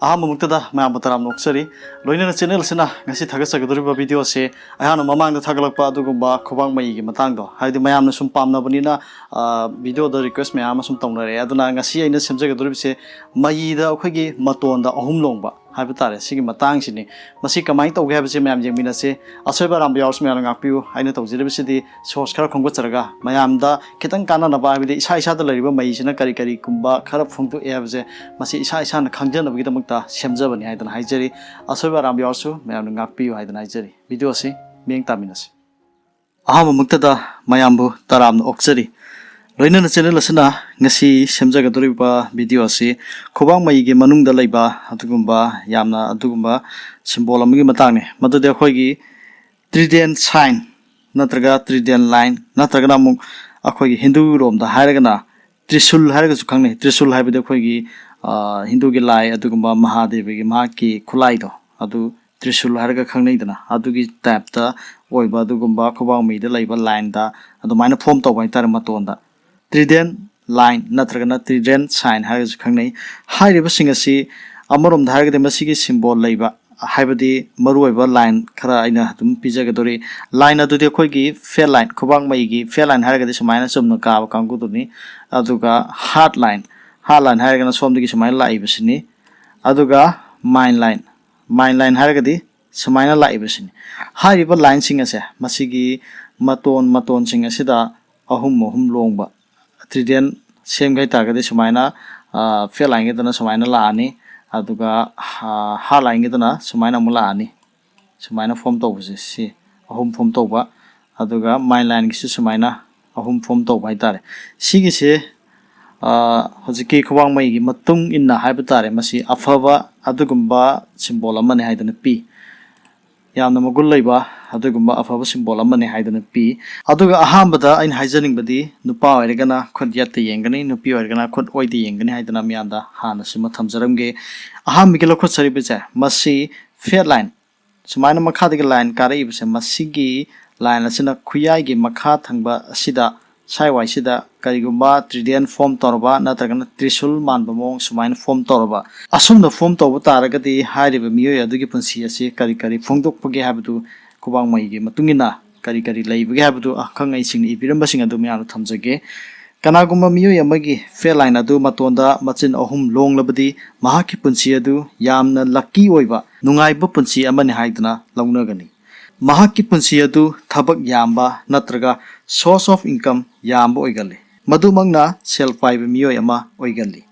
Muktada, my Amataram Noxeri, Loina Channel Sena, Nasi Tagasakadriba video say, I had a mamang the Tagalapa Dugumba, Kobang Mai Matango. I did my Amazon Pamna Bonina video the request me Amazon Tonga, Adana Nasi in the Samjakadrib say, Maida Okagi, Matonda, Ohumlongba. Habitat, Sigi Matangini, Masika Maito Gabsi Mam Jaminase, Asoba Rambios Melangapu, I know Zibicity, Soskar Kongotaraga, Mayamda, Ketan Kana Nabai, the Isai Sadalariba, Maisina Karikari Kumba, Karab Funtu Evze, Masi Isai Kanjan of Gitamukta, Shemzavan, I don't Hijeri, Asoba Rambiosu, Melangapu, I don't Hijeri, Video see, being Taminas. Muktada, Mayambu, Taram Oxeri. Loina channel asana ngasi semjagadoriba video ase khobang mai ge manungda leiba atugumba yamna atugumba symbol amagi matangni madude akhoi gi trident sign natraga trident line natraga namuk akhoi gi hindu rom da hairagana trisul hairaga su khangni trisul haibide akhoi gi hindu gi lai atugumba mahadev gi ma ki khulai do adu trisul hairaga khangnei dana adu gi type da oiba atugumba khobang mai da leiba line da adu maina form to bai tar matonda Trident line natragana Trident sign has Kangney, hairiba singasi, Amorum Harga de Masiki symbol labor, Hibadi, Maru line, Khara ina Pizagadori, line to the Kogi, fair line, Kobang Maigi, fair line Hargadis minus of Naka, Kangutuni, Aduga, hard line Hargan from the Gishamai Laibasini, Aduga, mine line Hargadi, Samina Laibasini. Hairiba line singase, Masigi, Maton singasida, Ahum longba. Trident same guy target is Sumina, fair line it on a Sumina Lani, Aduga, hard line it on a Sumina Mulani, Sumina from Tobus, see, a home from Toba, Aduga, my line is Sumina, a home from Toba. Sigi say, Hoziki Kwang Mai, Matung in the Habitat, Masi, Afava, Adugumba, symbol of money hide in a P. Yamagulaba, Adugumba of our symbol of money hide in a P. Aduga Ahambada in Hizaning Badi, Nupa Ergana, could yet the Yangani, Nupi Ergana, could oid the Yangani Hidanamianda, Hana Simatam Zaramge, Ahamikiloko Saribiza, must see fair line. Sumana Makadic line, kari, Masigi line, Asina Kuyagi, Maka thungba, Sida, Saiwai Sida, Karigumba, Trident form Torba, Natragana, Trisul, Manbamong, Sumain form Torba. Assume the form Torba Taragati, hairiba Mio, Dugipunsi, Kari, fongdokliba Habitu, Kubang Maigi, Matungina, Kari Laibu Habitu, Akanga sing Ibirambasing Adumiano Tamzage, Kanaguma Mio Yamagi, fair line adu, Matonda, Matsin Ohum long labadi, Mahaki Punsi adu, Yamna lucky oiba, Nungai Bupunsi Amani Haidana, Longnagani. Mahaki Punsi adu, Tabak Yamba, Natraga, source of income, Yamba Oigali. Madumangna, self five Mio Yama Oigali.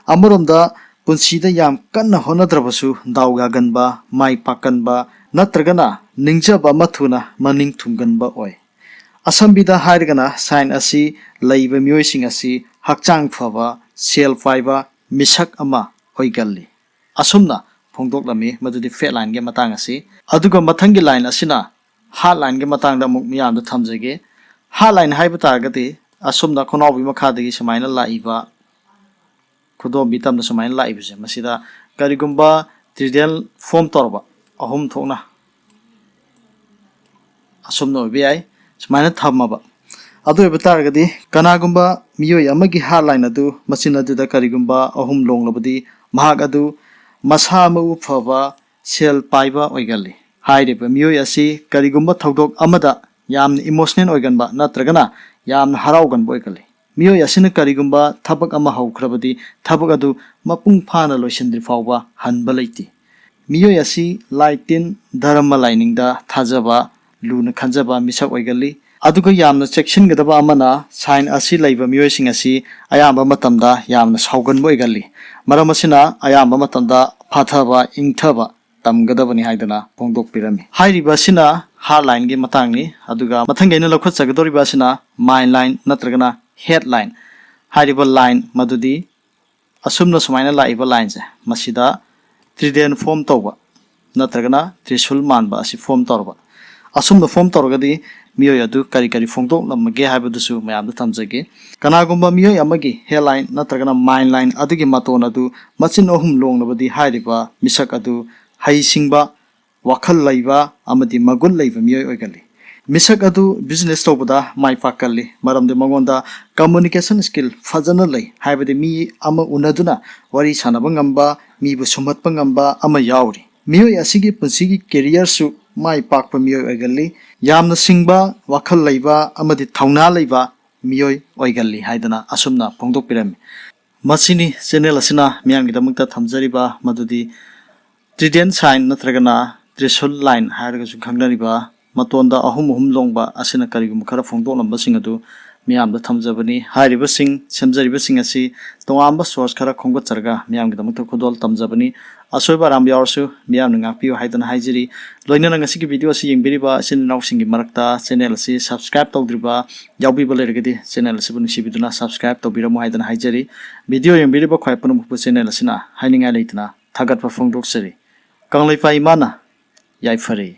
Amurumda, Punsida Yam Kana Honadrabasu, Daugaganba, Mai Pakanba, Natragana, Ninjaba Matuna, Maning Tunganba Oi. Asambida Hairgana, sign asi, Leirum Phi asi, Hakchangda, self fiber, Misak Ama, Oigali. Asumna, Pongdoklami, Madudi fair line Gamatangasi, Aduga Matangi line Asina, hard line Gamatanga Mukmian the Tamzage, hard line Hypertargati, Asumna Konobi Makadi Samina Laiva, Kudo Bitam the Samain Lives, Masida, Karigumba, Trident form Torba, a home tona. Asumno VI, Samina Tamaba. Adu Batargadi, Kanagumba, Mio Yamagi hardline adu, Masina to the Karigumba, a home long labadi, Mahagadu, Masamu Fava, Sel Paiba Oigali. Hairiba Mio Yasi, Karigumba Togdog Amada, Yam emotional organba, Natragana, Yam Haraugan Boigali. Mio Yasina Karigumba, Tabak Amahau Krabadi, Tabagadu, Mapung Pana Loishandri Fauba, Hanbaliti. Mio Yasi, Lightin, Dharma lining da, Tazaba, Luna Kanzaba, Misa Oigali. Aduga Yamna section Gadaba Amana, sign Asi Laiba Mio Singasi, Ayamba Matamda, Yamna Saugan Boigali. Maramasina, Ayamba Matanda, Pataba, Intaba, Tamgadabani Haidana, Pongdok Pirami. Hairiba Sina, hardline game Matangni, Aduga, Matangana Lokotsagadori Basina, mine line, Natragana, headline. Hairiba line, Madudi, Asumna Sumina Laiva lines, Masida, Trident form Toba, Natragana, Trisul Manba, as form Torba. Assume the form Torgadi, Mio Yadu, Kari Fongdok, Namage Habidusu, Mayam the Tamzagi. Kanagumba Mio Yamagi, hairline, Natragana, mine line, Adigi Matonadu, Matsin Ohum long Nobody Hairiba, Misakadu, Hai Singba, Wakal Laiva, Amadi Magul Laiva Mio Oigali. मिसक अदु business तौबदा माइ पाकल्ली मरमदे मंगोंदा communication skill फजना लई हाइबदे मी अमा उनदुना worry सानबा ngamba मी बु सुमतपा ngamba अमा यावरी मियोय असिगी पुंसिगी career सु माइ पाकपा मियोय ओइगल्ली यामना सिंगबा वाखल लैबा अमदि थौना लैबा मियोय ओइगल्ली हाइदना असुमना फोंदोकपिरमि मसिनी channel असिना मियांगिदमक्ता थमजरिबा मदुदी Trident sign नत्रगना त्रिशूल line हायरगसु खंगनरिबा मतोंदा अहुम अहुम लोंबा असिना करिगुम खरा फोंदोकलंबसिंग अदु मियामदा थमजबनी हायरिबसिंग सेमजरिबसिंग असि तोंगांबा सोर्स खरा खोंगचरगा मियामगिदमक्ता खुदोल तमजबनी असोयबा Ram यावरसु मियामना ngapiyo haidana haijiri loinana ngasigi video asi yengbiriba sinnausinggi marakta channel asi subscribe tawdriba yawbiba lergadi channel asi buni sibiduna subscribe tawbiramu haidana haijari video yengbiriba khwaipanu bu channel asina haininga leitna thagatpa phongdoksari kanglaipa imana yaifari